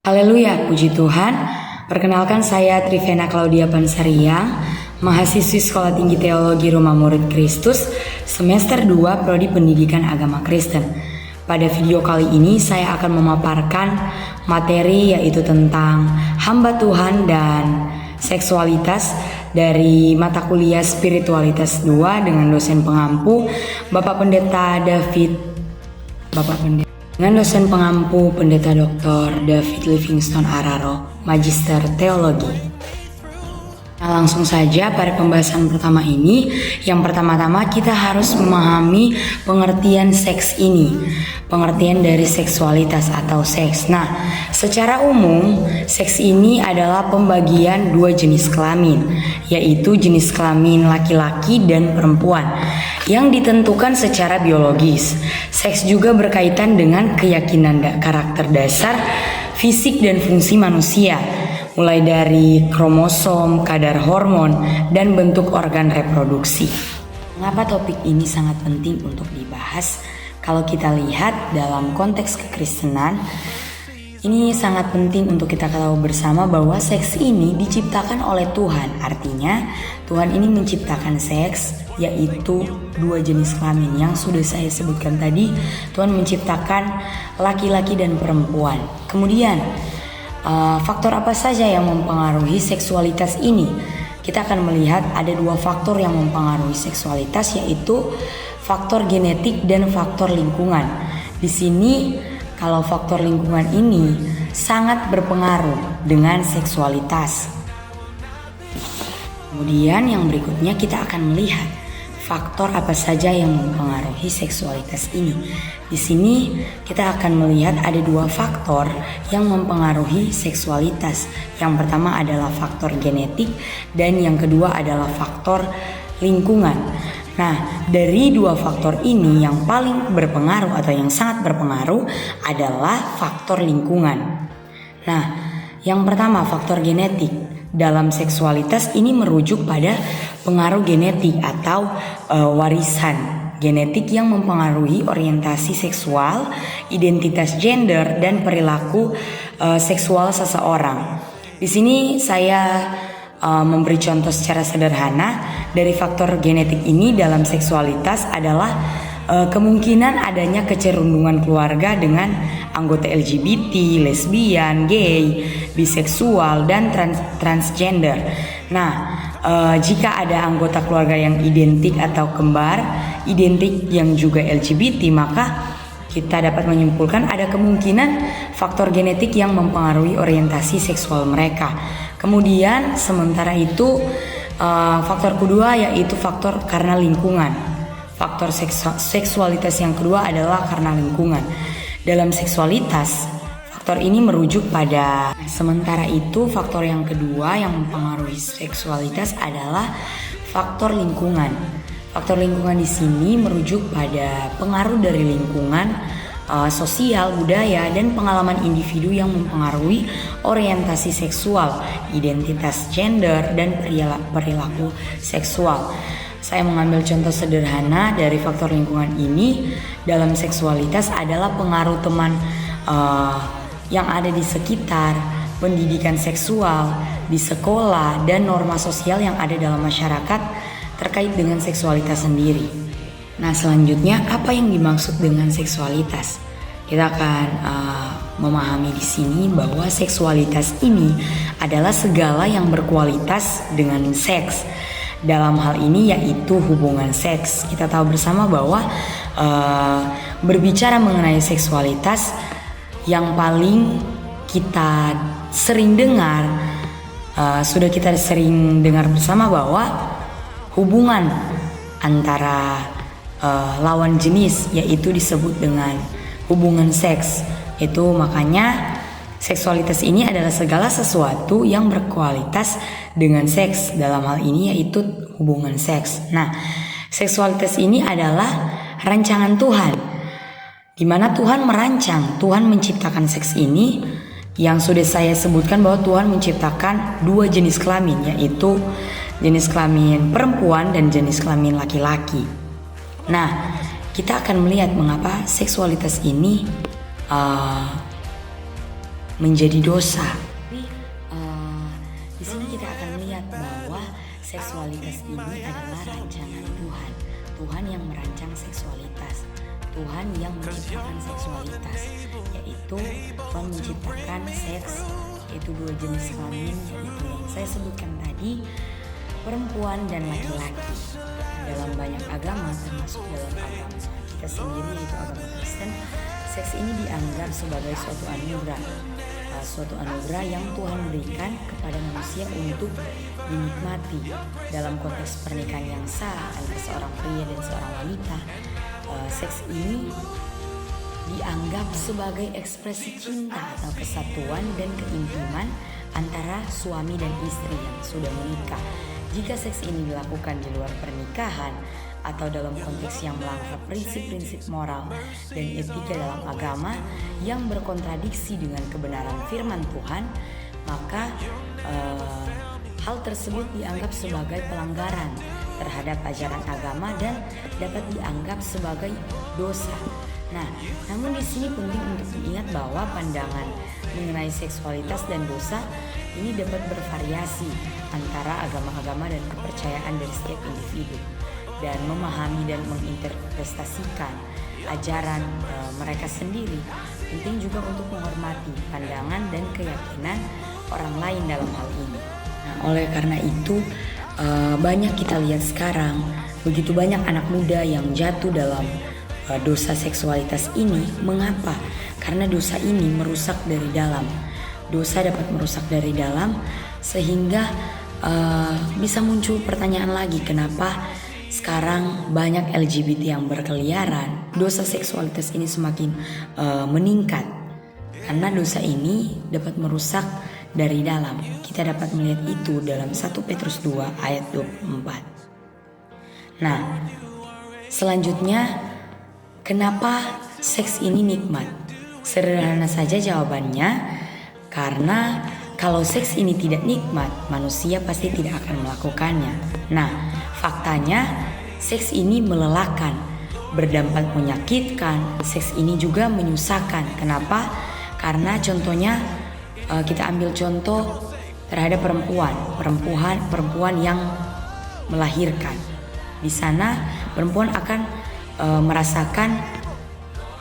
Haleluya, puji Tuhan. Perkenalkan saya Trivena Claudia Pansariang, mahasiswi Sekolah Tinggi Teologi Roma Murid Kristus, semester 2 Prodi Pendidikan Agama Kristen. Pada video kali ini saya akan memaparkan materi yaitu tentang hamba Tuhan dan seksualitas dari mata kuliah Spiritualitas 2 dengan dosen pengampu Bapak Pendeta dengan dosen pengampu Pendeta Dr. David Livingstone Araro, Magister Teologi. Nah, langsung saja pada pembahasan pertama ini. Yang pertama-tama kita harus memahami pengertian seks ini, pengertian dari seksualitas atau seks. Nah, secara umum seks ini adalah pembagian dua jenis kelamin, yaitu jenis kelamin laki-laki dan perempuan yang ditentukan secara biologis. Seks juga berkaitan dengan keyakinan karakter dasar, fisik dan fungsi manusia, mulai dari kromosom, kadar hormon, dan bentuk organ reproduksi. Mengapa topik ini sangat penting untuk dibahas? Kalau kita lihat dalam konteks kekristenan, ini sangat penting untuk kita tahu bersama bahwa seks ini diciptakan oleh Tuhan. Artinya Tuhan ini menciptakan seks, yaitu dua jenis kelamin yang sudah saya sebutkan tadi. Tuhan menciptakan laki-laki dan perempuan. Kemudian faktor apa saja yang mempengaruhi seksualitas ini? Kita akan melihat ada dua faktor yang mempengaruhi seksualitas, yaitu faktor genetik dan faktor lingkungan. Di sini kalau faktor lingkungan ini sangat berpengaruh dengan seksualitas. Kemudian yang berikutnya kita akan melihat faktor apa saja yang mempengaruhi seksualitas ini. Di sini kita akan melihat ada dua faktor yang mempengaruhi seksualitas. Yang pertama adalah faktor genetik dan yang kedua adalah faktor lingkungan. Nah, dari dua faktor ini yang paling berpengaruh atau yang sangat berpengaruh adalah faktor lingkungan. Nah, yang pertama faktor genetik. Dalam seksualitas ini merujuk pada pengaruh genetik atau warisan genetik yang mempengaruhi orientasi seksual, identitas gender, dan perilaku seksual seseorang. Di sini saya memberi contoh secara sederhana dari faktor genetik ini dalam seksualitas adalah kemungkinan adanya kecenderungan keluarga dengan anggota LGBT, lesbian, gay, biseksual, dan transgender. Nah, jika ada anggota keluarga yang identik atau kembar, identik yang juga LGBT, maka kita dapat menyimpulkan ada kemungkinan faktor genetik yang mempengaruhi orientasi seksual mereka. Kemudian sementara itu faktor kedua yaitu faktor karena lingkungan. Faktor seksualitas yang kedua adalah karena lingkungan. Dalam seksualitas, faktor ini merujuk pada. Sementara itu, faktor yang kedua yang mempengaruhi seksualitas adalah faktor lingkungan. Faktor lingkungan di sini merujuk pada pengaruh dari lingkungan, sosial, budaya, dan pengalaman individu yang mempengaruhi orientasi seksual, identitas gender, dan perilaku seksual. Saya mengambil contoh sederhana dari faktor lingkungan ini dalam seksualitas adalah pengaruh teman yang ada di sekitar, pendidikan seksual di sekolah, dan norma sosial yang ada dalam masyarakat terkait dengan seksualitas sendiri. Nah, selanjutnya apa yang dimaksud dengan seksualitas? Kita akan memahami di sini bahwa seksualitas ini adalah segala yang berkualitas dengan seks. Dalam hal ini yaitu hubungan seks. Kita tahu bersama bahwa berbicara mengenai seksualitas yang paling kita sering dengar, sudah kita sering dengar bersama bahwa hubungan antara lawan jenis yaitu disebut dengan hubungan seks. Itu makanya seksualitas ini adalah segala sesuatu yang berkualitas dengan seks. Dalam hal ini yaitu hubungan seks. Nah, seksualitas ini adalah rancangan Tuhan, di mana Tuhan merancang, Tuhan menciptakan seks ini. Yang sudah saya sebutkan bahwa Tuhan menciptakan dua jenis kelamin, yaitu jenis kelamin perempuan dan jenis kelamin laki-laki. Nah, kita akan melihat mengapa seksualitas ini menjadi dosa. Tapi di sini kita akan melihat bahwa seksualitas ini adalah rancangan Tuhan. Tuhan yang merancang seksualitas. Tuhan yang menciptakan seksualitas, yaitu Tuhan menciptakan seks, yaitu dua jenis kelamin, yaitu yang saya sebutkan tadi, perempuan dan laki-laki. Dalam banyak agama, termasuk dalam agama kita sendiri, yaitu agama Kristen, seks ini dianggap sebagai suatu anugerah yang Tuhan berikan kepada manusia untuk dinikmati. Dalam konteks pernikahan yang sah antara seorang pria dan seorang wanita, seks ini dianggap sebagai ekspresi cinta atau kesatuan dan keintiman antara suami dan istri yang sudah menikah. Jika seks ini dilakukan di luar pernikahan atau dalam konteks yang melanggar prinsip-prinsip moral dan etika dalam agama yang berkontradiksi dengan kebenaran firman Tuhan, maka hal tersebut dianggap sebagai pelanggaran terhadap ajaran agama dan dapat dianggap sebagai dosa. Nah, namun di sini penting untuk diingat bahwa pandangan mengenai seksualitas dan dosa ini dapat bervariasi antara agama-agama dan kepercayaan dari setiap individu, dan memahami dan menginterpretasikan ajaran mereka sendiri. Penting juga untuk menghormati pandangan dan keyakinan orang lain dalam hal ini. Nah, oleh karena itu banyak kita lihat sekarang begitu banyak anak muda yang jatuh dalam dosa seksualitas ini. Mengapa? Karena dosa ini merusak dari dalam. Dosa dapat merusak dari dalam sehingga bisa muncul pertanyaan lagi, kenapa sekarang banyak LGBT yang berkeliaran? Dosa seksualitas ini semakin meningkat karena dosa ini dapat merusak dari dalam. Kita dapat melihat itu dalam 1 Petrus 2 ayat 24. Nah, selanjutnya, kenapa seks ini nikmat? Sederhana saja jawabannya, karena kalau seks ini tidak nikmat, manusia pasti tidak akan melakukannya. Nah, faktanya seks ini melelahkan, berdampak menyakitkan. Seks ini juga menyusahkan. Kenapa? Karena contohnya, kita ambil contoh terhadap perempuan yang melahirkan. Di sana perempuan akan merasakan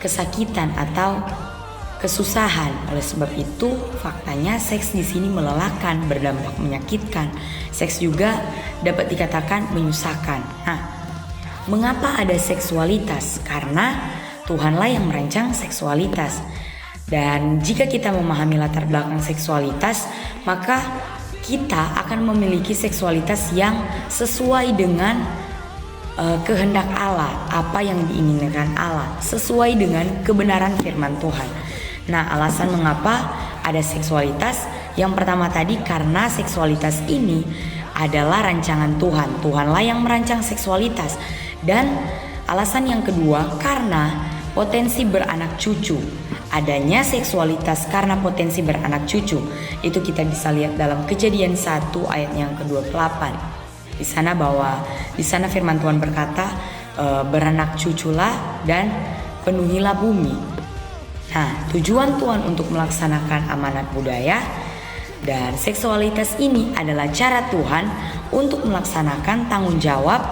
kesakitan atau kesusahan. Oleh sebab itu, faktanya seks di sini melelahkan, berdampak menyakitkan. Seks juga dapat dikatakan menyusahkan. Nah, mengapa ada seksualitas? Karena Tuhanlah yang merancang seksualitas. Dan jika kita memahami latar belakang seksualitas, maka kita akan memiliki seksualitas yang sesuai dengan kehendak Allah, apa yang diinginkan Allah, sesuai dengan kebenaran firman Tuhan. Nah, alasan mengapa ada seksualitas, yang pertama tadi karena seksualitas ini adalah rancangan Tuhan. Tuhanlah yang merancang seksualitas. Dan alasan yang kedua, karena potensi beranak cucu. Adanya seksualitas karena potensi beranak cucu. Itu kita bisa lihat dalam Kejadian 1 ayat yang ke-28. Di sana firman Tuhan berkata, beranak cuculah dan penuhilah bumi. Nah, tujuan Tuhan untuk melaksanakan amanat budaya dan seksualitas ini adalah cara Tuhan untuk melaksanakan tanggung jawab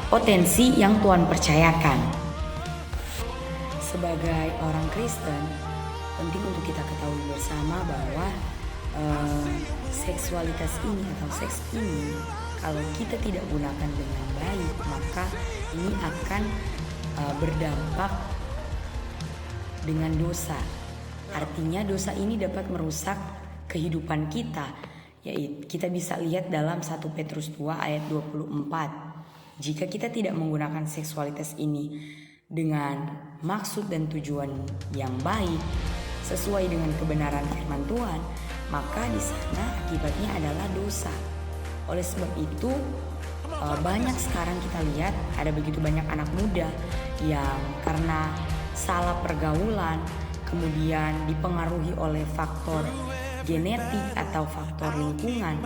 potensi yang Tuhan percayakan. Sebagai orang Kristen, penting untuk kita ketahui bersama bahwa seksualitas ini atau seks ini, kalau kita tidak gunakan dengan baik, maka ini akan berdampak dengan dosa. Artinya dosa ini dapat merusak kehidupan kita. Yaitu kita bisa lihat dalam 1 Petrus 2 ayat 24. Jika kita tidak menggunakan seksualitas ini dengan maksud dan tujuan yang baik sesuai dengan kebenaran firman Tuhan, maka di sana akibatnya adalah dosa. Oleh sebab itu, banyak sekarang kita lihat ada begitu banyak anak muda yang karena salah pergaulan, kemudian dipengaruhi oleh faktor genetik atau faktor lingkungan,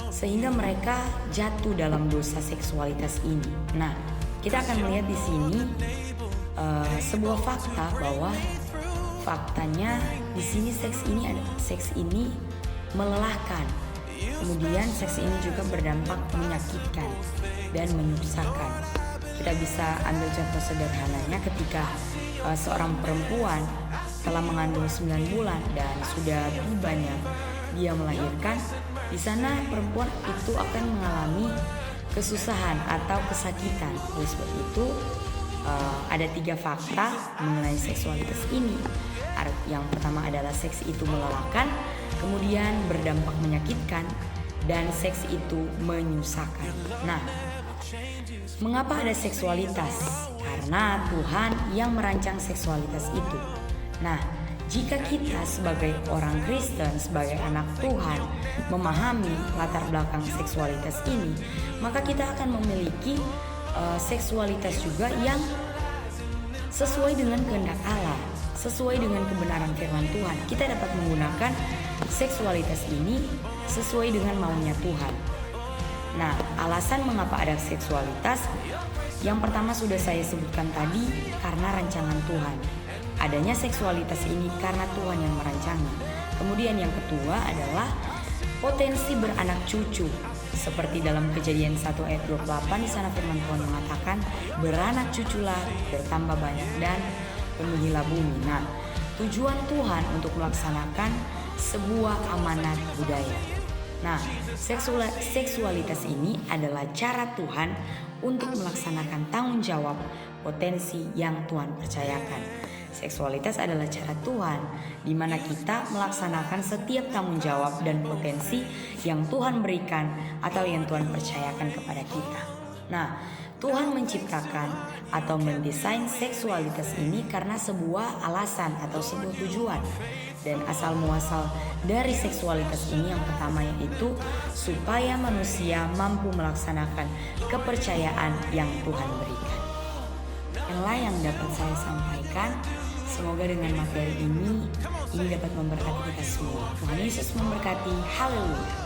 sehingga mereka jatuh dalam dosa seksualitas ini. Nah, kita akan melihat di sini sebuah fakta bahwa faktanya di sini seks ini melelahkan. Kemudian seks ini juga berdampak menyakitkan dan menyusahkan. Kita bisa ambil contoh sederhananya ketika seorang perempuan telah mengandung 9 bulan dan sudah tibanya dia melahirkan. Di sana perempuan itu akan mengalami kesusahan atau kesakitan. Oleh sebab itu ada 3 fakta mengenai seksualitas ini. Yang pertama adalah seks itu melelahkan, kemudian berdampak menyakitkan, dan seks itu menyusahkan. Nah, mengapa ada seksualitas? Karena Tuhan yang merancang seksualitas itu. Nah, jika kita sebagai orang Kristen, sebagai anak Tuhan, memahami latar belakang seksualitas ini, maka kita akan memiliki seksualitas juga yang sesuai dengan kehendak Allah, sesuai dengan kebenaran firman Tuhan. Kita dapat menggunakan seksualitas ini sesuai dengan maunya Tuhan. Nah, alasan mengapa ada seksualitas, yang pertama sudah saya sebutkan tadi, karena rancangan Tuhan. Adanya seksualitas ini karena Tuhan yang merancangnya. Kemudian yang kedua adalah potensi beranak cucu. Seperti dalam Kejadian 1 ayat 28, di sana firman Tuhan mengatakan, beranak cuculah, bertambah banyak dan penuhilah bumi. Nah, tujuan Tuhan untuk melaksanakan sebuah amanat budaya. Nah, seksualitas ini adalah cara Tuhan untuk melaksanakan tanggung jawab potensi yang Tuhan percayakan. Seksualitas adalah cara Tuhan di mana kita melaksanakan setiap tanggung jawab dan potensi yang Tuhan berikan atau yang Tuhan percayakan kepada kita. Nah, Tuhan menciptakan atau mendesain seksualitas ini karena sebuah alasan atau sebuah tujuan. Dan asal muasal dari seksualitas ini yang pertama yaitu supaya manusia mampu melaksanakan kepercayaan yang Tuhan berikan. Inilah yang dapat saya sampaikan. Semoga dengan materi ini dapat memberkati kita semua. Tuhan Yesus memberkati. Haleluya.